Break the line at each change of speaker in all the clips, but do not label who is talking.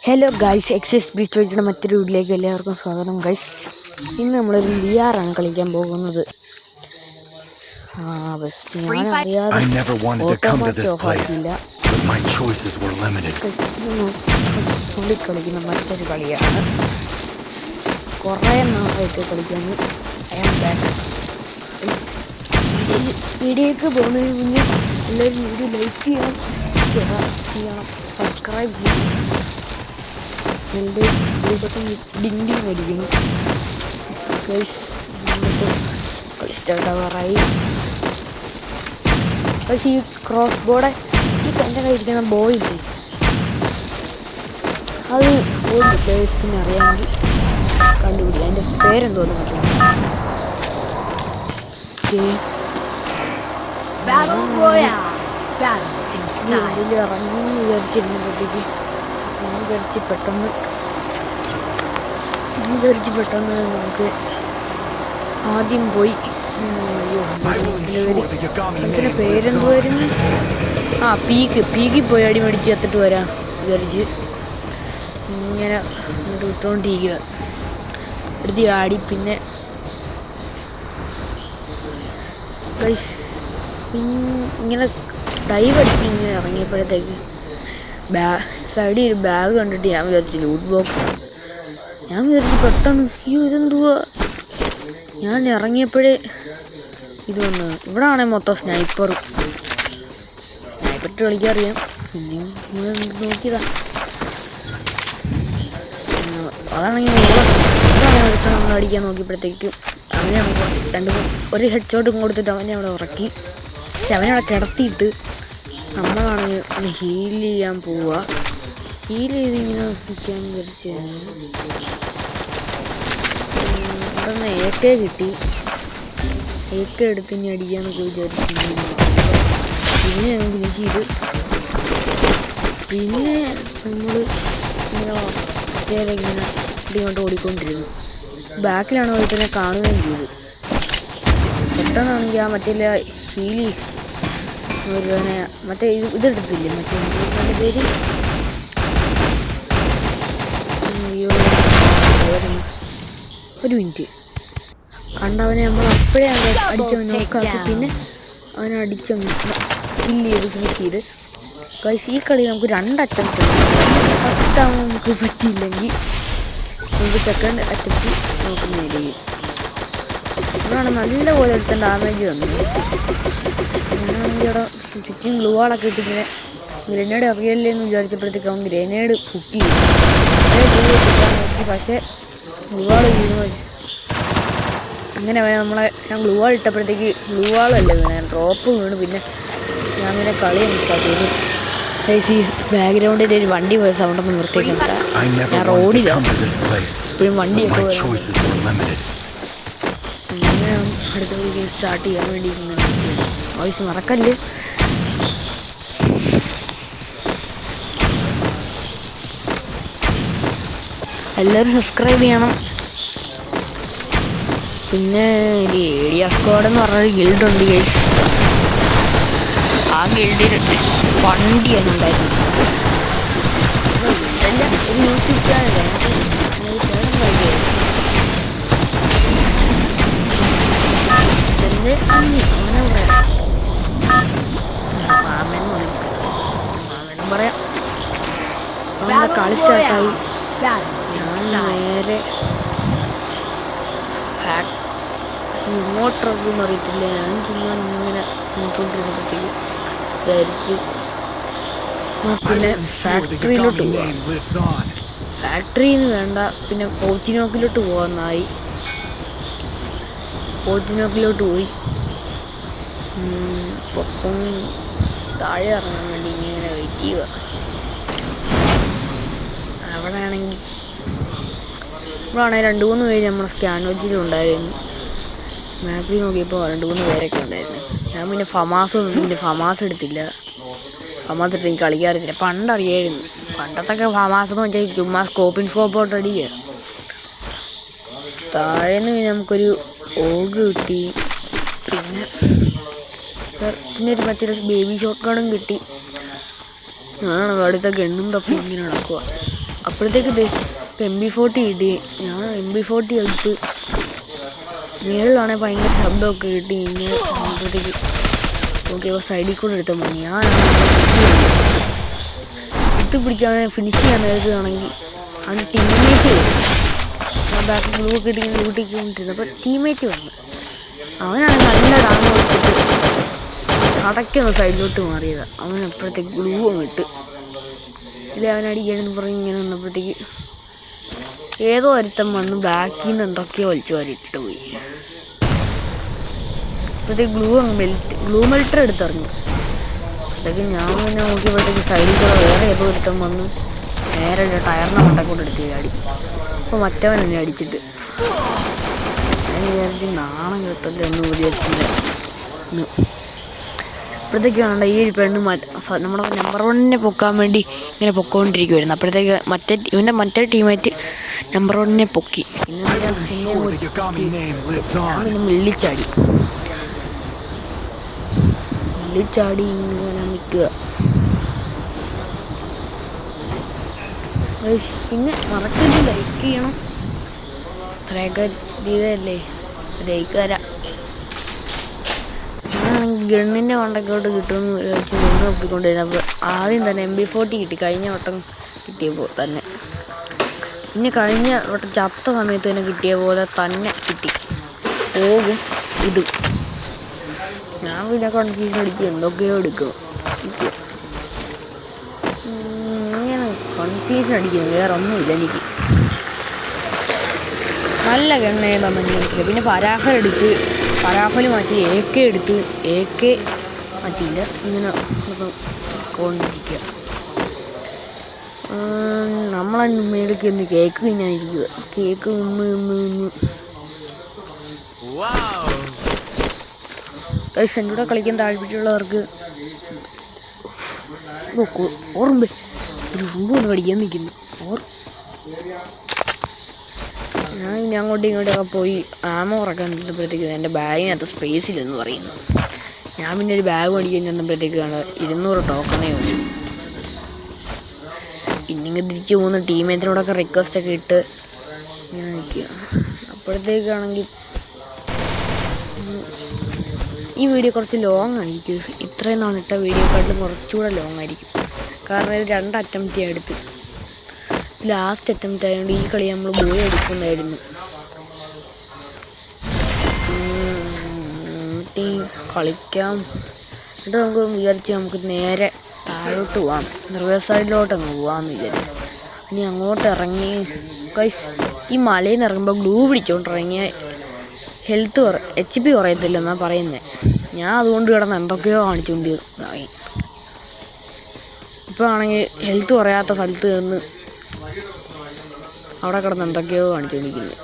Hello guys, excise breach മറ്റൊരു വീട്ടിലേക്ക് എല്ലാവർക്കും സ്വാഗതം ഗൈസ്. ഇന്ന് നമ്മളൊരു VR ആണ് കളിക്കാൻ പോകുന്നത്. ബെസ്റ്റ് ഞാൻ അറിയാതെ ഓട്ടോമാച്ച് ഓഫ് ആക്കിയില്ല. കളിക്കുന്ന മറ്റൊരു കളിയാണ്. കുറേ നാളായിട്ട് കളിക്കുന്നു. വീഡിയോക്ക് പോകുന്നതിന് മുന്നേ എല്ലാവരും വീഡിയോ ലൈക്ക് ചെയ്യണം, ചെയ്യണം, സബ്സ്ക്രൈബ് ചെയ്യണം. എൻ്റെ രൂപത്തിൽ ഡിങ് മേടിക്കണം ഗൈസ്. കളി സ്റ്റാർട്ടാവാറായി. പക്ഷേ ഈ ക്രോസ് ബോർഡ് ഈ എൻ്റെ കയ്യിരിക്കുന്ന ബോയില്ലേ, അത് ഒരു പ്ലേയേഴ്സിന് അറിയാമെങ്കിൽ കണ്ടുപിടിക്കാം. എൻ്റെ പേരെന്തോന്ന് പറ്റില്ല. ഇറങ്ങി വിചാരിച്ചിരുന്നപ്പോഴത്തേക്ക് ഞാൻ വിചാരിച്ച് പെട്ടെന്ന് നമുക്ക് ആദ്യം പോയി. അതിൻ്റെ പേരെന്തുവായിരുന്നു? പീക്കിൽ പോയി അടി മേടിച്ച് എത്തിട്ട് വരാം വിചാരിച്ച് ഇങ്ങനെ വിട്ടുകൊണ്ടിരിക്കുക. എടുത്തി ആടി. പിന്നെ ഇങ്ങനെ ഡൈവ് അടിച്ച് ഇങ്ങനെ ഇറങ്ങിയപ്പോഴത്തേക്ക് സൈഡിൽ ഒരു ബാഗ് കണ്ടിട്ട് ഞാൻ വിചാരിച്ചു ലൂട്ട് ബോക്സ്. ഞാൻ വിചാരിച്ചു പെട്ടെന്ന് ഇതെന്തുവാ. ഞാൻ ഇറങ്ങിയപ്പോഴേ ഇത് വന്നു. ഇവിടെ ആണെങ്കിൽ മൊത്തം സ്നൈപ്പറിട്ട് കളിക്കാറിയാം. പിന്നെയും നോക്കിയതാ. അതാണെങ്കിൽ നമ്മൾ അടിക്കാൻ നോക്കിയപ്പോഴത്തേക്ക് അവനെ ഒരു ഹെഡ് ഷോട്ടും കൊടുത്തിട്ട് അവനെ അവിടെ ഉറക്കി. അവനെ അവിടെ കിടത്തിയിട്ട് നമ്മളാണെങ്കിൽ ഒന്ന് ഹീൽ ചെയ്യാൻ പോവുക. ഹീൽ ചെയ്ത് ഇങ്ങനെ നിൽക്കാൻ വിചാരിച്ച് അവിടെ നിന്ന് AK കിട്ടി. AK എടുത്ത് ഇനി അടിക്കാന്നൊക്കെ വിചാരിച്ചു. പിന്നെ ഞങ്ങൾ ഫിനിഷ് ചെയ്ത്. പിന്നെ നമ്മൾ ഇങ്ങനെ ഇങ്ങോട്ട് ഓടിക്കൊണ്ടിരുന്നു. ബാക്കിലാണ് പോയി തന്നെ കാണുകയും ചെയ്തു. പെട്ടെന്നാണെങ്കിൽ ആ മറ്റേ ഹീലി ഒരുവനെ മറ്റേ ഇതെടുത്തില്ലേ, മറ്റേ എൻ്റെ പേര് ഒരു മിനിറ്റ് കണ്ടവനെ നമ്മൾ അപ്പോഴേ അടിച്ചവൻ നോക്കാക്കി. പിന്നെ അവനെ അടിച്ചവൻ കില്ല് ചെയ്ത് ഫിനിഷ് ചെയ്ത്. ഗൈസ്, ഈ കളി നമുക്ക് 2 അറ്റംപ്റ്റ് ഉണ്ട്. ഫസ്റ്റ് ആവുമ്പോൾ നമുക്ക് പറ്റിയില്ലെങ്കിൽ നമുക്ക് സെക്കൻഡ് അറ്റംപ്റ്റ് നമുക്ക് നേടിയും. ഇവിടെയാണ് നല്ലപോലെ എടുത്ത ഡാമേജ് തന്നത്. ഞാനാണെങ്കിൽ ഇവിടെ ചുറ്റും ഗ്ലൂ വാളൊക്കെ ഇട്ടിങ്ങനെ ഗ്രനേഡ് എറിയല്ലേ എന്ന് വിചാരിച്ചപ്പോഴത്തേക്ക് അവൻ ഗ്രനേഡ് കുത്തി നോക്കി. പക്ഷേ ഗ്ലൂ വാൾ വീണു. അങ്ങനെ ഞാൻ ഗ്ലൂ വാൾ ഇട്ടപ്പോഴത്തേക്ക് ഗ്ലൂ വാളല്ല വീണേ, ഡ്രോപ്പ് വീണു. പിന്നെ ഞാൻ പിന്നെ കളി സ്റ്റാർട്ട് ചെയ്തു. ഈ ബാക്ക്ഗ്രൗണ്ടിൻ്റെ ഒരു വണ്ടി പോയ സൗണ്ടൊന്നും നിർത്തിയിട്ടുണ്ട്. ഞാൻ റോഡിലാണ് ഇപ്പോഴും വണ്ടിയൊക്കെ അങ്ങനെ അടുത്ത വീഡിയോ സ്റ്റാർട്ട് ചെയ്യാൻ വേണ്ടി വോയിസ് മറക്കല്ല്. എല്ലാവരും സബ്സ്ക്രൈബ് ചെയ്യണം. പിന്നെ ഒരു ഏരിയ സ്ക്വാഡ് എന്ന് പറഞ്ഞൊരു ഗിൽഡുണ്ട് ഗൈസ്. ആ ഗിൽഡിൽ വണ്ടിയാണ് ഉണ്ടായിരുന്നത്. ഒരു യൂട്യൂബ് ചാനലാണ്. മാമനും പറയാം. അവൻ്റെ കളി സ്റ്റാർട്ടായി. ഞാൻ നേരെ ഇങ്ങോട്ടൊന്നും അറിയത്തില്ല. ഞാൻ ചുമ്മാ ഇങ്ങനെ നോക്കിക്കൊണ്ടിരുന്നപ്പോഴത്തേക്ക് ധരിച്ച് പിന്നെ ഫാക്ടറിയിലോട്ട് പോവാം. ഫാക്ടറിന്ന് വേണ്ട, പിന്നെ പോച്ചിനോക്കിലോട്ട് പോകാമെന്നായി. പോച്ചിനോക്കിലോട്ട് പോയി. ഒപ്പം താഴെ ഇറങ്ങാൻ വേണ്ടി ഇങ്ങനെ വെയിറ്റ് ചെയ്യുക. ഇവിടെ ആണെങ്കിൽ 2-3 പേര് നമ്മുടെ സ്കാൻ വെച്ചിട്ടുണ്ടായിരുന്നു. മാപ്പിൽ നോക്കിയപ്പോൾ 2-3 പേരൊക്കെ ഉണ്ടായിരുന്നു. ഞാൻ പിന്നെ ഫമാസ് എടുത്തില്ല. ഫമാസ് ഇട്ട് എനിക്ക് കളിക്കാറില്ല. പണ്ടറിയായിരുന്നു. പണ്ടത്തൊക്കെ ഫമാസ് എന്ന് വെച്ചാൽ ചുമ്മാ സ്കോപ്പോട്ട് അടിക്കുക. താഴേന്ന് പിന്നെ നമുക്കൊരു ഓഗ് കിട്ടി. പിന്നെ ഒരു മറ്റൊരു ബേബി ഷോട്ട് ഗണ്ണും കിട്ടി. ഞാനാണ് അടുത്ത ഗണ്ണും തപ്പി ഇങ്ങനെ നടക്കുക. അപ്പോഴത്തേക്ക് MP40 കിട്ടി. ഞാൻ MP40 എടുത്ത് മേളിലാണെങ്കിൽ ഭയങ്കര ശബ്ദമൊക്കെ കിട്ടി. ഇങ്ങനെ അപ്പോഴത്തേക്ക് നോക്കിയപ്പോൾ സൈഡിൽ കൂടെ എടുത്ത മതി. ഞാനാണ് പിടിക്കാൻ ഫിനിഷ് ചെയ്യാൻ നേരത്താണെങ്കിൽ അവൻ്റെ ടീംമേറ്റ് ബാക്കി ഗ്ലൂ ഒക്കെ ഇട്ട് ഇങ്ങനെ ലൂട്ടിക്കൊണ്ടിരുന്നത്. അപ്പോൾ ടീംമേറ്റ് വന്നു. അവനാണെങ്കിൽ നല്ല ഡാമ് കൊടുത്തിട്ട് കടയ്ക്കൊന്ന് സൈഡിലോട്ട് മാറിയതാണ്. അവൻ അപ്പോഴത്തേക്ക് ഗ്ലൂ അങ്ങ് ഇട്ട് ഇല്ല അവനടിക്കാനെന്ന് പറഞ്ഞ് ഇങ്ങനെ വന്നപ്പോഴത്തേക്ക് ഏതോ ഒരുത്തം വന്ന് ബാക്കിൽ നിന്ന് എന്തൊക്കെയോ വലിച്ചു വാരിയിട്ടിട്ട് പോയി. അപ്പോഴത്തേക്ക് ഗ്ലൂ മെൽറ്റർ എടുത്തിറങ്ങി. അപ്പോഴത്തേക്ക് ഞാൻ പിന്നെ നോക്കിയപ്പോഴത്തേക്ക് സൈഡിൽ കൂടെ വേറെ ഏതോ ഒരുത്തം വന്ന് നേരെ ടയറിനെ മണ്ടക്കൂടെ എടുത്ത് ചാടി. അപ്പോൾ മറ്റവൻ എന്നെ അടിച്ചിട്ട് ഞാൻ വിചാരിച്ച് നാണം കിട്ടല്ലേ ഒന്നും വിചാരിച്ചില്ല. അപ്പോഴത്തേക്കാണ് ഈ പെണ്ണ് നമ്മുടെ നമ്പർ 1 പൊക്കാൻ വേണ്ടി ഇങ്ങനെ പൊക്കോണ്ടിരിക്കുമായിരുന്നു. അപ്പോഴത്തേക്ക് ഇവൻ്റെ മറ്റേ ടീമേറ്റ് നമ്പർ 1 പൊക്കി. പിന്നെ മിള്ളിച്ചാടി ഇങ്ങനെ നിൽക്കുക. പിന്നെ മറക്കരുത് ലൈക്ക് ചെയ്യണം. ഇത്രയൊക്കെ ചെയ്തല്ലേ ലൈക്ക് തരാം. ഞാനാണെങ്കിൽ ഗണ്ണിൻ്റെ മണ്ടക്കോട്ട് കിട്ടുമെന്ന് വിചാരിച്ച് ഗണ്ണ് നോക്കിക്കൊണ്ടിരുന്നപ്പോൾ ആദ്യം തന്നെ MP40 കിട്ടി. കഴിഞ്ഞ വട്ടം കിട്ടിയപ്പോൾ തന്നെ. പിന്നെ കഴിഞ്ഞ വട്ടം ചത്ത സമയത്ത് തന്നെ കിട്ടിയ പോലെ തന്നെ കിട്ടി. പോകും ഇതും. ഞാൻ പിന്നെ കൺഫ്യൂഷൻ അടിക്കും, എന്തൊക്കെയോ എടുക്കും. ഇങ്ങനെ കൺഫ്യൂഷൻ അടിക്കുന്നു, വേറെ ഒന്നുമില്ല എനിക്ക്. നല്ല ഗണ്ണ് ഏതാണെന്ന് മനസ്സിലായി. പിന്നെ പരാഫൽ മാറ്റി AK എടുത്ത് AK മാറ്റിയില്ല. ഇങ്ങനെ കൊണ്ടിരിക്കുക. നമ്മളെ മേടിക്ക് ഒന്ന് കേക്ക് തിന്നായിരിക്കുക. കേക്ക് നിന്ന് എൻ്റെ കൂടെ കളിക്കാൻ താല്പര്യമുള്ളവർക്ക് ഓർമ്മ ഒരു ഒന്ന് കടിക്കാൻ നിൽക്കുന്നു. ഞാൻ അങ്ങോട്ടും ഇങ്ങോട്ടൊക്കെ പോയി ആമോ ഉറക്കാൻ നിന്നപ്പോഴത്തേക്ക് എൻ്റെ ബാഗിനകത്ത് സ്പേസില്ലെന്ന് പറയുന്നു. ഞാൻ പിന്നെ ഒരു ബാഗ് മേടിക്കാൻ ചെന്നപ്പോഴത്തേക്കാണ് 200 ടോക്കണേ ഉള്ളൂ. പിന്നെ തിരിച്ച് പോകുന്ന ടീമേറ്റിനോടൊക്കെ റിക്വസ്റ്റൊക്കെ ഇട്ട് ഇങ്ങനെ നിൽക്കുക. അപ്പോഴത്തേക്കാണെങ്കിൽ ഈ വീഡിയോ കുറച്ച് ലോങ് ആയിരിക്കും. ഇത്രയും നാൾ ഇട്ട വീഡിയോക്കാട്ടിലും കുറച്ചുകൂടെ ലോങ് ആയിരിക്കും. കാരണം ഇത് 2 അറ്റംപ്റ്റ് ഞാൻ എടുത്ത്. ലാസ്റ്റ് അറ്റംപ്റ്റ് ആയതുകൊണ്ട് ഈ കളി നമ്മൾ ബോയ് അടിക്കുന്നുണ്ടായിരുന്നു. കളിക്കാം. എന്നിട്ട് നമുക്ക് വിചാരിച്ച് നമുക്ക് നേരെ താഴോട്ട് പോവാം, റിവേഴ്സ് സൈഡിലോട്ട് അങ്ങ് പോവാമെന്ന് വിചാരിച്ചു. ഇനി അങ്ങോട്ട് ഇറങ്ങി ഗൈസ് ഈ മലയിൽ നിന്ന് ഇറങ്ങുമ്പോൾ ഗ്ലൂ പിടിച്ചോണ്ടിറങ്ങിയ HP കുറയത്തില്ലെന്നാണ് പറയുന്നത്. ഞാൻ അതുകൊണ്ട് കിടന്ന് എന്തൊക്കെയോ കാണിച്ചുകൊണ്ട് ഇറങ്ങി. ഇപ്പോൾ ആണെങ്കിൽ ഹെൽത്ത് കുറയാത്ത സ്ഥലത്ത് നിന്ന് അവിടെ കിടന്ന് എന്തൊക്കെയോ കാണിച്ചുകൊണ്ടിരിക്കുന്നത്.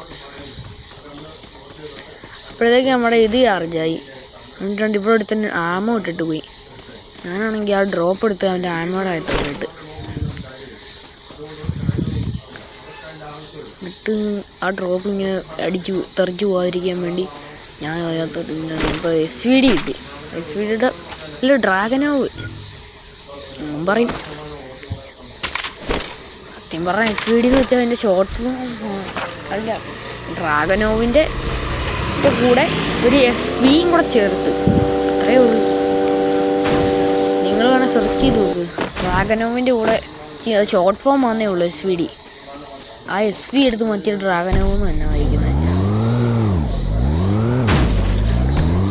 അപ്പോഴത്തേക്ക് നമ്മുടെ ഇത് ചാർജായി. എന്നിട്ടുണ്ട് ഇപ്പോൾ എടുത്ത് ആമോ ഇട്ടിട്ട് പോയി. ഞാനാണെങ്കിൽ ആ ഡ്രോപ്പ് എടുത്ത് അവൻ്റെ ആമോടെ ആയിട്ടിട്ട് എന്നിട്ട് ആ ഡ്രോപ്പ് ഇങ്ങനെ തെറിച്ച് പോകാതിരിക്കാൻ വേണ്ടി ഞാൻ അതിനകത്തോട്ട് ഇപ്പോൾ SVD കിട്ടി. SVDയുടെ ഇല്ല ഡ്രാഗനോ പറയും. സത്യം പറഞ്ഞാൽ SVD എന്ന് വെച്ചാൽ അതിൻ്റെ ഷോർട്ട് അല്ല, ഡ്രാഗനോവിൻ്റെ കൂടെ ഒരു SVയും കൂടെ ചേർത്ത് അത്രയേ ഉള്ളൂ. നിങ്ങൾ വേണേൽ സെർച്ച് ചെയ്ത് നോക്ക്. ഡ്രാഗനോവിൻ്റെ കൂടെ അത് ഷോർട്ട് ഫോം ആണെന്നേ ഉള്ളൂ SVD. ആ SV എടുത്ത് മറ്റേ ഡ്രാഗനോവെന്ന് തന്നെ വായിക്കുന്നത്.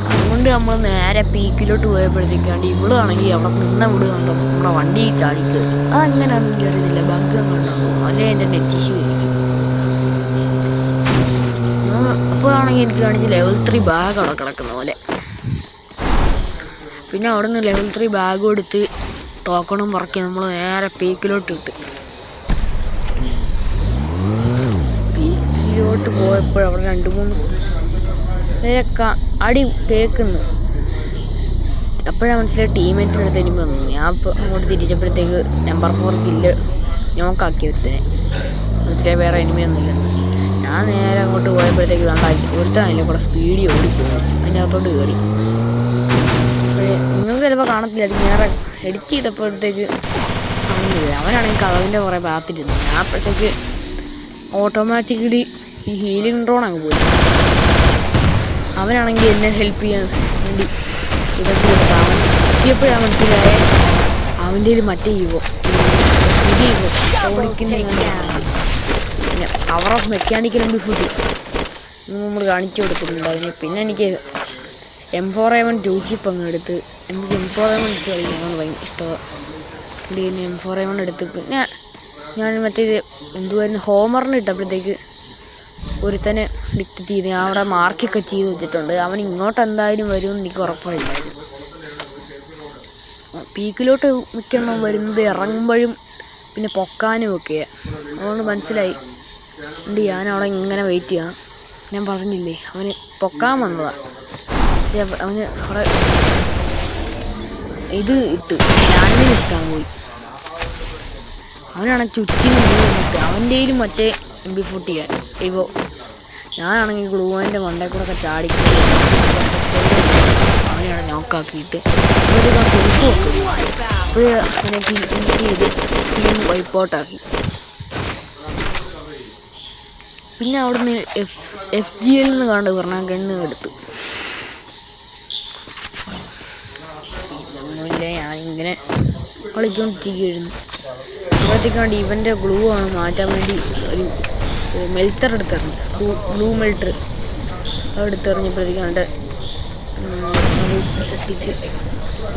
അതുകൊണ്ട് നമ്മൾ നേരെ പീക്കിലോട്ട് പോയപ്പോഴത്തേക്കാണ്ട് ഇവിടാണെങ്കിൽ അവിടെ നിന്ന വീട് കണ്ടോ നമ്മുടെ വണ്ടി ചാടിക്കുക. അതെങ്ങനെയാണെന്ന് എനിക്കറിയത്തില്ല. ബഗ് കണ്ടാകും അല്ലെ എൻ്റെ നെറ്റ് ഇഷ്യൂ ആയിരിക്കും. അപ്പോഴാണെങ്കിൽ എനിക്ക് കാണിച്ച് level 3 ബാഗ് അവിടെ കിടക്കുന്ന പോലെ. പിന്നെ അവിടെ നിന്ന് level 3 ബാഗും എടുത്ത് ടോക്കണും പറക്കി നമ്മൾ നേരെ പീക്കിലോട്ട് ഇട്ട്. പീക്കിലോട്ട് പോയപ്പോൾ അവിടെ 2-3 പേരൊക്കെ അടി കേൾക്കുന്നു. അപ്പോഴാണ് മനസ്സിലായി ടീമേറ്റിൻ്റെ അടുത്ത് എനിക്ക് വന്നു. ഞാൻ ഇപ്പോൾ അങ്ങോട്ട് തിരിച്ചപ്പോഴത്തേക്ക് നമ്പർ 4 കില്ല് നോക്കാക്കി ഒരുത്തനെ. ഒരുത്തനെ വേറെ എനിമിയൊന്നുമില്ല. ഞാൻ നേരെ അങ്ങോട്ട് പോയപ്പോഴത്തേക്ക് ഒരുത്തൻ അതിൻ്റെ കൂടെ സ്പീഡിൽ ഓടിപ്പോയി. അതിൻ്റെ അകത്തോട്ട് കയറി. നിങ്ങൾക്ക് ചിലപ്പോൾ കാണത്തില്ലായിരിക്കും. ഞാൻ എഡിറ്റ് ചെയ്തപ്പോഴത്തേക്ക് കാണുന്നില്ല. പോയി. അവനാണെങ്കിൽ കഥവിൻ്റെ കുറേ ഭാഗത്തിരുന്നു. ഞാൻ അപ്പോഴത്തേക്ക് ഓട്ടോമാറ്റിക്കലി ഈ ഹീലിംഗ് ഡ്രോൺ അങ്ങ് പോയി. അവനാണെങ്കിൽ എന്നെ ഹെൽപ്പ് ചെയ്യാൻ വേണ്ടി ഇതൊക്കെ കൊടുത്തു. അവൻ എത്തിയപ്പോഴാണ് മനസ്സിലായ അവൻ്റെ മറ്റേ പിന്നെ പവർ ഓഫ് മെക്കാനിക്കൽ ഫുഡ് നമ്മൾ കാണിച്ചു കൊടുക്കുന്നുണ്ട് അതിന്. പിന്നെ എനിക്ക് M4A1 2 അങ്ങ് എടുത്ത് എനിക്ക് M4A1 എടുത്ത് കളിക്കാൻ ഭയങ്കര ഇഷ്ടമാണ്. പിന്നെ M4A1 എടുത്ത് പിന്നെ ഞാൻ മറ്റേത് എന്തുവായിരുന്നു ഹോമറിന് ഇട്ടപ്പോഴത്തേക്ക് ഒരുത്തനെ ഡിക്റ്റ് ചെയ്ത് ഞാൻ അവിടെ മാർക്കൊക്കെ ചെയ്ത് വെച്ചിട്ടുണ്ട്. അവൻ ഇങ്ങോട്ട് എന്തായാലും വരുമെന്ന് എനിക്ക് ഉറപ്പായില്ലായിരുന്നു. പീക്കിലോട്ട് മിക്കണം വരുന്നത് ഇറങ്ങുമ്പോഴും പിന്നെ പൊക്കാനും ഒക്കെയാണ്. അതുകൊണ്ട് മനസ്സിലായി ഉണ്ട് ഞാനവിടെ ഇങ്ങനെ വെയിറ്റ് ചെയ്യാം. ഞാൻ പറഞ്ഞില്ലേ അവന് പൊക്കാൻ വന്നതാണ്. പക്ഷെ അവന് അവിടെ ഇത് ഇട്ട് ലാൻഡിൽ ഇട്ടാൻ പോയി. അവനാണെങ്കിൽ ചുറ്റിന് വന്നിട്ട് അവൻ്റെയിലും മറ്റേ MP40 ഇവോ. ഞാനാണെങ്കിൽ ഗ്ലൂവിൻ്റെ മണ്ടയിൽ കൂടെ ഒക്കെ ചാടിക്കും. അവനെയാണ് നോക്കാക്കിയിട്ട് അപ്പോഴേ അവനെ ഫിനിഷ് ചെയ്ത് ടീം വൈപ്പൗട്ടാക്കി. പിന്നെ അവിടുന്ന് FGL എന്ന് കണ്ട് പറഞ്ഞാൽ ഗണ്ണ് എടുത്ത് ഒന്നുമില്ല. ഞാൻ ഇങ്ങനെ കളിച്ചുകൊണ്ടിരിക്കുകയായിരുന്നു. അപ്പോഴത്തേക്കാണ്ട് ഇവൻ്റെ ഗ്ലൂ ആണ് മാറ്റാൻ വേണ്ടി ഒരു മെൽറ്റർ എടുത്തെറിഞ്ഞു. ഗ്ലൂ മെൽറ്റർ അതെടുത്തെറിഞ്ഞപ്പോഴത്തേക്കാണ്ട് ഒട്ടിച്ച്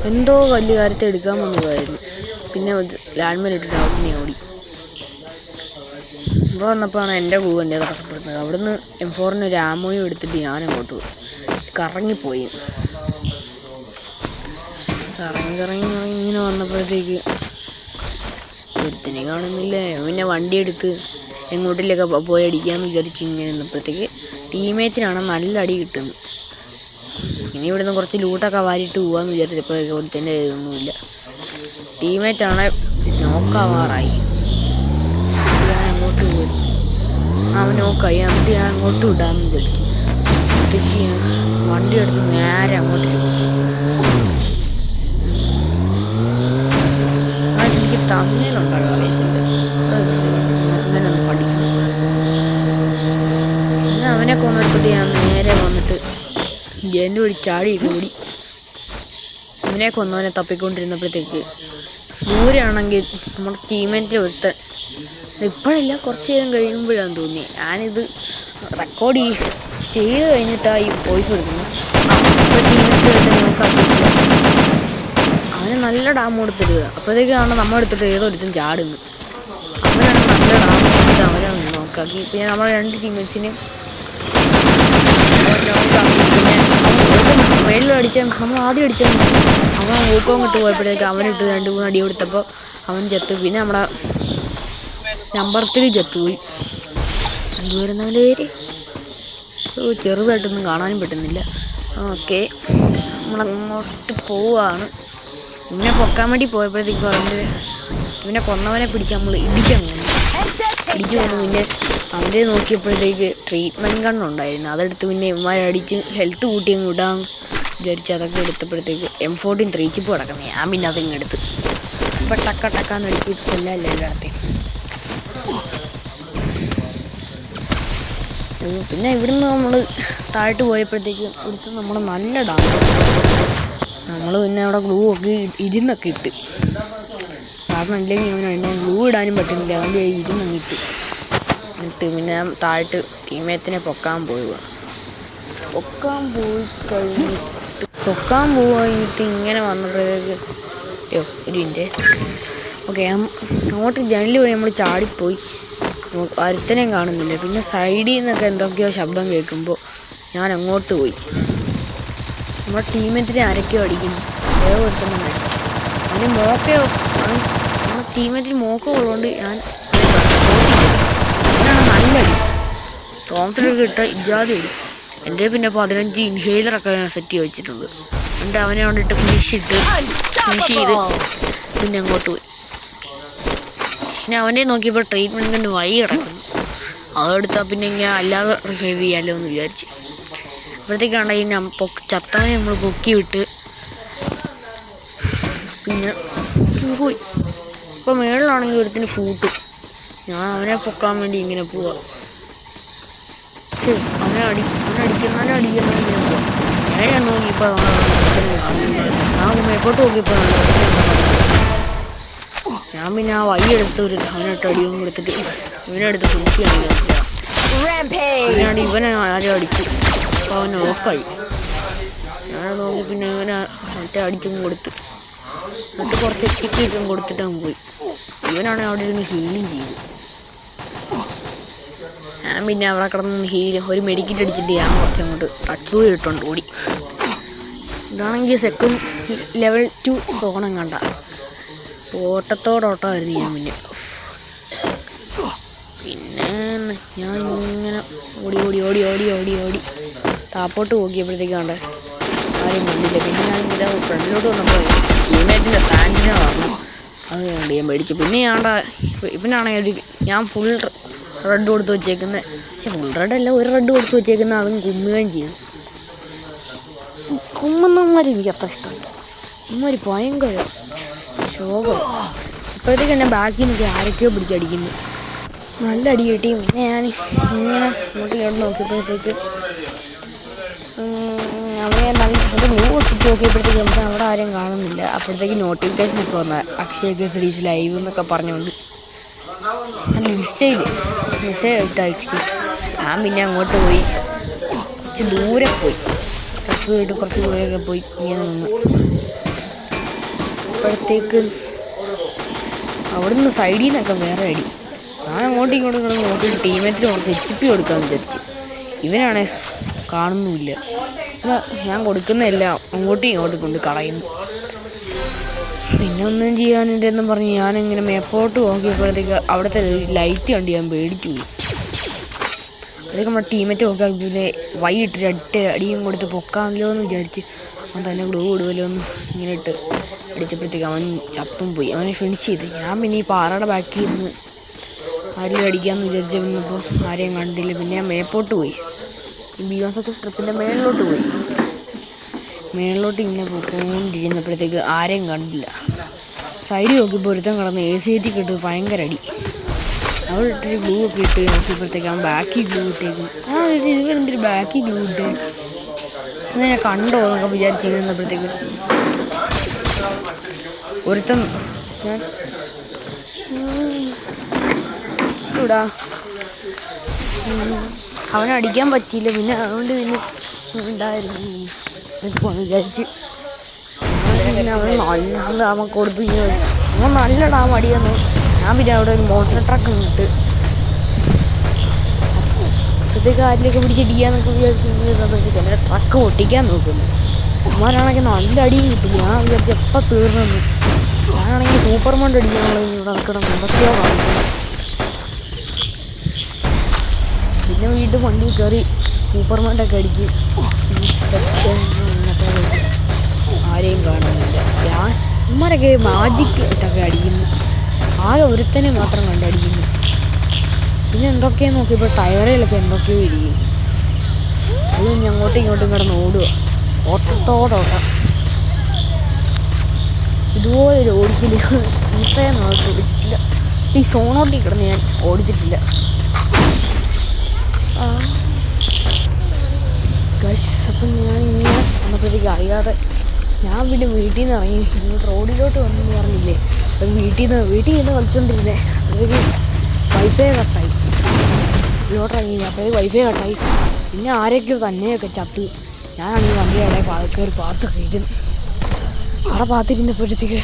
എന്തോ വലിയ കാര്യത്തെ എടുക്കാൻ വന്നതായിരുന്നു. പിന്നെ ലാൻഡ്മേലിട്ടിട്ട് അവിടുന്ന് ഓടി. ഇവിടെ വന്നപ്പോഴാണ് എൻ്റെ ഗ്ലൂ എൻ്റെ തടസ്സപ്പെടുന്നത്. അവിടുന്ന് M4ന് ഒരു ആമോയും എടുത്തിട്ട് ഞാൻ അങ്ങോട്ട് പോയി. കറങ്ങിപ്പോയി. കറങ്ങി ഇങ്ങനെ വന്നപ്പോഴത്തേക്ക് ഒരുത്തിനെ കാണുന്നില്ല. പിന്നെ വണ്ടി എടുത്ത് എങ്ങോട്ടിലൊക്കെ പോയി അടിക്കാമെന്ന് വിചാരിച്ച് ഇങ്ങനെ നിന്നപ്പോഴത്തേക്ക് ടീമേറ്റിനാണ് നല്ല അടി കിട്ടുന്നത്. ഇനി ഇവിടുന്ന് കുറച്ച് ലൂട്ടൊക്കെ വാരിയിട്ട് പോകാമെന്ന് വിചാരിച്ചപ്പോഴേക്ക് ഒരുത്തിൻ്റെ ഇതൊന്നുമില്ല. ടീമേറ്റാണ് നോക്കാവാറായി. ഞാൻ അങ്ങോട്ട് പോയി. അവൻ നോക്കായി. എന്നിട്ട് ഞാൻ അങ്ങോട്ട് വിടാമെന്ന് വിചാരിച്ചു. അപ്പോഴത്തേക്ക് വണ്ടി എടുത്ത് നേരെ അങ്ങോട്ട് എനിക്ക് തമ്മിലുണ്ടാകാൻ അറിയത്തില്ല. അങ്ങനെ ഒന്ന് പഠിക്കണം. പിന്നെ അവനെ കൊന്നെടുത്തിട്ട് ഞാൻ നേരെ വന്നിട്ട് ജെല്ല് പിടി ചാടി കൂടി അവനെ കൊന്നവനെ തപ്പിക്കൊണ്ടിരുന്നപ്പോഴത്തേക്ക് ദൂരെയാണെങ്കിൽ നമ്മുടെ ടീമേറ്റ് ഒരുത്തൻ ഇപ്പോഴല്ല കുറച്ച് നേരം കഴിയുമ്പോഴാന്ന് തോന്നി. ഞാനിത് റെക്കോർഡ് ചെയ്ത് കഴിഞ്ഞിട്ടാണ് ഈ വോയിസ് കൊടുക്കുന്നത്. അപ്പോൾ ടീമേറ്റ് നോക്കാത്തില്ല. അവന് നല്ല ഡാം കൊടുത്തിട്ട് അപ്പോഴത്തേക്കാണ് നമ്മളെടുത്തിട്ട് ഏതൊരുത്തും ചാടുന്നു. അവനാണ് നല്ല ഡാം കൊടുത്തിട്ട് അവനാണ് നോക്കാക്കി. പിന്നെ നമ്മളെ 2 ടീമേറ്റ്സിനും പിന്നെ മേളിൽ അടിച്ചാൽ നമ്മൾ ആദ്യം അടിച്ചാൽ അവൻ ഊക്കം കിട്ട് പോയപ്പോഴത്തേക്ക് അവനിട്ട് 2-3 അടി കൊടുത്തപ്പോൾ അവൻ ചത്ത്. പിന്നെ നമ്മുടെ നമ്പർ 3 ചത്തുപോയി. എന്തുവരുന്നവൻ്റെ പേര് ചെറുതായിട്ടൊന്നും കാണാനും പറ്റുന്നില്ല. ഓക്കെ നമ്മളങ്ങോട്ട് പോവാണ്. ഇവനെ പൊക്കാൻ വേണ്ടി പോയപ്പോഴത്തേക്ക് പറഞ്ഞിട്ട് ഇവനെ കൊന്നവനെ പിടിച്ച് നമ്മൾ ഇടിച്ചു വന്നു. പിന്നെ അവൻ്റെ നോക്കിയപ്പോഴത്തേക്ക് ട്രീറ്റ്മെൻറ്റ് ഗണ്ണുണ്ടായിരുന്നു. അതെടുത്ത് പിന്നെ ഇവന്മാരടിച്ച് ഹെൽത്ത് കൂട്ടി അങ്ങ് വിടാൻ വിചാരിച്ച് അതൊക്കെ എടുത്തപ്പോഴത്തേക്ക് M14 3 ചിപ്പ് കിടക്കുന്നത്. ഞാൻ പിന്നെ അതിങ്ങ് എടുത്ത് ഇപ്പം ടക്കാന്ന് അടിച്ചിട്ട് കൊല്ലല്ലേ എല്ലായിടത്തേക്കും. പിന്നെ ഇവിടുന്ന് നമ്മൾ താഴോട്ട് പോയപ്പോഴത്തേക്ക് ഇവിടുത്തെ നമ്മൾ നല്ല ഡാം നമ്മൾ പിന്നെ അവിടെ ഗ്ലൂ ഒക്കെ ഇരുന്നൊക്കെ ഇട്ട്. കാരണം ഇല്ലെങ്കിൽ ഇവനെ ഗ്ലൂ ഇടാനും പറ്റുന്നില്ല. അതുകൊണ്ട് ഇരുന്നങ്ങ് ഇട്ട് പിന്നെ താഴോട്ട് ടീമേറ്റിനെ പൊക്കാൻ പോയി കഴിഞ്ഞിട്ട് ഇങ്ങനെ വന്നപ്പോഴത്തേക്ക് ഒരു മിനിറ്റ്. ഓക്കെ അങ്ങോട്ട് ജനലിൽ വഴി നമ്മൾ ചാടിപ്പോയി. ഒരുത്തനെയും കാണുന്നില്ല. പിന്നെ സൈഡിൽ നിന്നൊക്കെ എന്തൊക്കെയോ ശബ്ദം കേൾക്കുമ്പോൾ ഞാൻ അങ്ങോട്ട് പോയി. നമ്മുടെ ടീമേറ്റിനെ ആരൊക്കെയോ അടിക്കുന്നു. ഏതോ ഒരുത്തന്നെ അടിച്ചു. അവന് മോക്കയോ നമ്മുടെ ടീമേറ്റിന് മോക്കോ ഉള്ളതുകൊണ്ട് ഞാനാണ് നല്ല അടി തോമസിലൊക്കെ ഇട്ട ഇജാതി അടി. എൻ്റെ പിന്നെ 15 ഇൻഹേലറൊക്കെ ഞാൻ സെറ്റ് ചെയ്ത് വെച്ചിട്ടുണ്ട്. എന്നിട്ട് അവനെ കൊണ്ടിട്ട് ഫിനിഷ് ചെയ്ത് പിന്നെ അങ്ങോട്ട് പോയി. പിന്നെ അവനെ നോക്കിയപ്പോൾ ട്രീറ്റ്മെൻറ്റിൻ്റെ വഴി കിടക്കുന്നു. അതെടുത്താൽ പിന്നെ ഇങ്ങനെ അല്ലാതെ റിവൈവ് ചെയ്യാമല്ലോ എന്ന് വിചാരിച്ച്. അപ്പോഴത്തേക്കാണെങ്കിൽ ചത്തവനെ നമ്മൾ പൊക്കി വിട്ട് പിന്നെ പോയി. ഇപ്പോൾ മേളിലാണെങ്കിൽ ഒരുത്തിന് കൂട്ടും. ഞാൻ അവനെ പൊക്കാൻ വേണ്ടി ഇങ്ങനെ പോവാ. അവനെ അടിക്കുന്നതിനെ ഇങ്ങനെ പോവാം. ഞാൻ നോക്കിയപ്പോൾ ഞാൻ മേപ്പോട്ട് നോക്കിയപ്പോൾ ഞാൻ പിന്നെ ആ വഴി എടുത്ത് ഒരു അവനിട്ട് അടിയും കൊടുത്തിട്ട് ഇവനെടുത്ത് കുടിക്കുകയാണ്. പിന്നാണ് ഇവനെ ആരും അടിച്ചു. അപ്പോൾ അവൻ ഓഫായി. ഞാൻ നോക്കി പിന്നെ ഇവനെ മറ്റേ അടിച്ചും കൊടുത്ത് എന്നിട്ട് കുറച്ച് എത്തിക്കും കൊടുത്തിട്ട് അവൻ പോയി. ഇവനാണെങ്കിൽ അവിടെ ഇരുന്ന് ഹീലിങ് ചെയ്തു. ഞാൻ പിന്നെ അവിടെ കിടന്ന് ഒരു മെഡിക്കറ്റ് അടിച്ചിട്ട് ഞാൻ കുറച്ചങ്ങോട്ട് ടച്ച് ഇട്ടുകൊണ്ട് ഓടി. ഇതാണെങ്കിൽ സെക്കൻഡ് ലെവൽ 2 സോണം കണ്ട ഓട്ടത്തോടോട്ടമായിരുന്നു ഞാൻ. പിന്നെ ഞാൻ ഇങ്ങനെ ഓടി ഓടി ഓടി ഓടി ഓടി ഓടി താപ്പോട്ട് നോക്കിയപ്പോഴത്തേക്ക് കണ്ട ആരും കണ്ടില്ല. പിന്നെ ഞാൻ ഇതിൻ്റെ ഫ്രണ്ടിലോട്ട് വന്നപ്പോൾ ടീമേറ്റിൻ്റെ സാൻഡിനെ പറഞ്ഞു. അത് കണ്ട് ഞാൻ മേടിച്ചു. പിന്നെ ഇവനാണെങ്കിൽ ഞാൻ ഫുൾ റെഡ് കൊടുത്ത് വെച്ചേക്കുന്നത്. പക്ഷെ ഫുൾ റെഡല്ല, ഒരു റെഡ് കൊടുത്ത് വെച്ചേക്കുന്നത്. അതും കുമ്മുകയും ചെയ്തു. കുമ്മുന്നമാർ എനിക്ക് അത്ര ഇഷ്ടമല്ല. ഇമ്മൊരു ഭയങ്കര ശോകം. ഇപ്പോഴത്തേക്ക് എന്നെ ബാക്കിൽ നിന്നൊക്കെ ആരൊക്കെയോ പിടിച്ചടിക്കുന്നു. നല്ല അടി കിട്ടി. പിന്നെ ഞാൻ ഇങ്ങനെ ഇങ്ങോട്ട് നോക്കിയപ്പോഴത്തേക്ക് അവനെ നല്ല ഒരു ഇട്ടിട്ട് നോക്കിയപ്പോഴത്തേക്ക് നമുക്ക് അവിടെ ആരും കാണുന്നില്ല. അപ്പോഴത്തേക്ക് നോട്ടിഫിക്കേഷനൊക്കെ വന്ന അക്ഷയ കേസരീസ് ലൈവ് എന്നൊക്കെ പറഞ്ഞുകൊണ്ട് ഞാൻ ഇൻസ്റ്റയിൽ മെസ്സേജ് ഇട്ടാ അയച്ചു. ഞാൻ പിന്നെ അങ്ങോട്ട് പോയി, കുറച്ച് ദൂരെ പോയി, കുറച്ച് ദൂരെയൊക്കെ പോയി ഇങ്ങനെ നിന്ന്. അപ്പോഴത്തേക്ക് അവിടെ നിന്ന് സൈഡിൽ നിന്നൊക്കെ വേറെ അടി. ഞാൻ അങ്ങോട്ടും ഇങ്ങോട്ടും നോക്കി ടീമേറ്റിന് കുറച്ച് HP കൊടുക്കാമെന്ന് വിചാരിച്ച്. ഇവനാണെ കാണുന്നുമില്ല. ഞാൻ കൊടുക്കുന്നതെല്ലാം അങ്ങോട്ടും ഇങ്ങോട്ടും കൊണ്ട് കളയുന്നു. പിന്നെ ഒന്നും ചെയ്യാനില്ലെന്നും പറഞ്ഞ് ഞാനിങ്ങനെ മേപ്പോട്ട് നോക്കിയപ്പോഴത്തേക്ക് അവിടുത്തെ ലൈറ്റ് കണ്ട് ഞാൻ പേടിച്ചു പോയി. അതൊക്കെ നമ്മുടെ ടീമേറ്റ് നോക്കാൻ പിന്നെ വൈകിട്ട് അടിയും കൊടുത്ത് പൊക്കാമല്ലോ എന്ന് വിചാരിച്ച് അവൻ തന്നെ ഗ്ലൂ ഇടുമല്ലോ എന്ന് ഇങ്ങനെ ഇട്ട് അടിച്ചപ്പോഴത്തേക്ക് അവൻ ചത്തും പോയി. അവനെ ഫിനിഷ് ചെയ്ത്. ഞാൻ പിന്നെ ഈ പാറയുടെ ബാക്കിൽ നിന്ന് ആരെയും അടിക്കാമെന്ന് വിചാരിച്ച് വന്നപ്പോൾ ആരെയും കണ്ടില്ല. പിന്നെ ഞാൻ മേപ്പോട്ട് പോയി, ഈ ബിയോസൊക്കെ സ്ട്രിപ്പിൻ്റെ മേളിലോട്ട് പോയി. മേളിലോട്ട് ഇങ്ങനെ പോയിക്കൊണ്ടിരുന്നപ്പോഴത്തേക്ക് ആരെയും കണ്ടില്ല. സൈഡിൽ നോക്കിയപ്പോൾ ഒരുത്തൻ കിടന്ന് AC കിട്ട് ഭയങ്കര അടി. അവിടെ ഇട്ടൊരു ഗ്ലൂ ഒക്കെ ഇട്ട് നോക്കിയപ്പോഴത്തേക്ക് അവൻ ബാക്കി ഗ്ലൂ ഇട്ടേക്കും. ഇവരെന്തൊരു ബാക്കി ഗ്ലൂ ഇട്ടേ അങ്ങനെ കണ്ടോ എന്നൊക്കെ വിചാരിച്ച് നിന്നപ്പോഴത്തേക്ക് ഒരുത്തൻ ഞാൻ ഇടാ അവനെ അടിക്കാൻ പറ്റിയില്ല. പിന്നെ അതുകൊണ്ട് പിന്നെ ഉണ്ടായിരുന്നു വിചാരിച്ച് പിന്നെ അവൻ കൊടുത്ത് അവൻ നല്ല ഡാം അടിയെന്നു. ഞാൻ പിന്നെ അവിടെ ഒരു മോൺസ്റ്റർ ട്രക്ക് ഇട്ട് അപ്പോഴത്തേക്ക് ആരിലേക്ക് പിടിച്ചിടിക്കാന്നൊക്കെ വിചാരിച്ചിട്ട് എൻ്റെ ട്രക്ക് പൊട്ടിക്കാൻ നോക്കുന്നു. അവന്മാരാണെങ്കിൽ നല്ല അടിയും കിട്ടും. ഞാൻ വിചാരിച്ച് എപ്പോൾ തീർന്നെന്ന്. ഞാനാണെങ്കിൽ സൂപ്പർമാൻ്റെ അടിക്കാനുള്ള ഇവിടെ കിടന്ന് എന്തൊക്കെയോ കാണിക്കുന്നു. പിന്നെ വീണ്ടും വണ്ടി കയറി സൂപ്പർമാൻ്റെ ഒക്കെ അടിക്കും. ആരെയും കാണുന്നില്ല. ഇവന്മാരൊക്കെ മാജിക് ഇട്ടൊക്കെ അടിക്കുന്നു. ആകെ ഒരുത്തനെ മാത്രം കണ്ടടിക്കുന്നു. പിന്നെ എന്തൊക്കെയാന്ന് നോക്കിയപ്പോൾ ടയറിലൊക്കെ എന്തൊക്കെയോ ഇരിക്കും. അത് ഇനി അങ്ങോട്ടും ഇങ്ങോട്ടും കിടന്ന് ഓടുക, ഓട്ടത്തോടോട്ടം. ഇതുപോലൊരു ഓടിച്ചില്ല. ഇത്രയും നാളത്തെ ഓടിച്ചിട്ടില്ല. ഈ സോണോട്ടിൽ കിടന്ന് ഞാൻ ഓടിച്ചിട്ടില്ല. അപ്പം ഞാൻ ഇങ്ങനെ വന്നപ്പോഴത്തേക്ക് അറിയാതെ ഞാൻ പിന്നെ വീട്ടിൽ നിന്ന് ഇറങ്ങി ഇങ്ങോട്ട് റോഡിലോട്ട് വന്നെന്ന് പറഞ്ഞില്ലേ. അത് വീട്ടിൽ നിന്ന് കളിച്ചോണ്ടിരുന്നേ. അപ്പോഴത്തേക്ക് വൈഫൈ കട്ടായി. വീട്ടിലോട്ട് ഇറങ്ങി അപ്പോഴത്തേക്ക് വൈഫൈ കട്ടായി. പിന്നെ ആരൊക്കെയോ തന്നെയൊക്കെ ചത്ത്. ഞാനാണെങ്കിൽ വണ്ടിയുടെ കയറി പാത്ത് കയറ്റുന്നു. അവിടെ പാത്തിരുന്നപ്പോഴത്തേക്ക്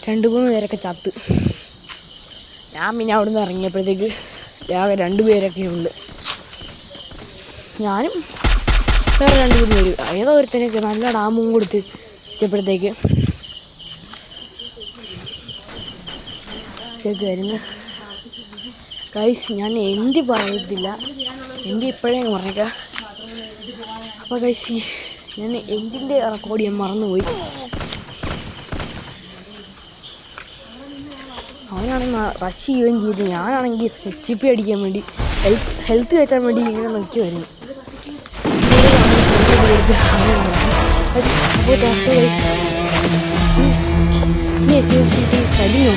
2-3 പേരൊക്കെ ചത്ത്. ഞാൻ പിന്നെ അവിടെ നിന്ന് ഇറങ്ങിയപ്പോഴത്തേക്ക് രാവിലെ 2 പേരൊക്കെ ഉണ്ട്. ഞാനും വേറെ 2-3 പേര് ഏതോ ഒരുത്തനൊക്കെ നല്ല ഡാമും കൊടുത്ത് വെച്ചപ്പോഴത്തേക്ക് വരുന്നു. ഗൈസ് ഞാൻ എൻ്റെ പറയത്തില്ല, എൻ്റെ ഇപ്പോഴേ പറഞ്ഞേക്കാം. അപ്പോൾ ഗൈസ് ഞാൻ എൻ്റെ റെക്കോർഡ് ഞാൻ മറന്നുപോയി. അവനാണെങ്കിൽ റഷ് ചെയ്യുകയും ചെയ്ത്. ഞാനാണെങ്കിൽ HP അടിക്കാൻ വേണ്ടി ഹെൽത്ത് കയറ്റാൻ വേണ്ടി ഇങ്ങനെ നോക്കി വരുന്നു. അപ്പോൾ സ്റ്റഡിയോ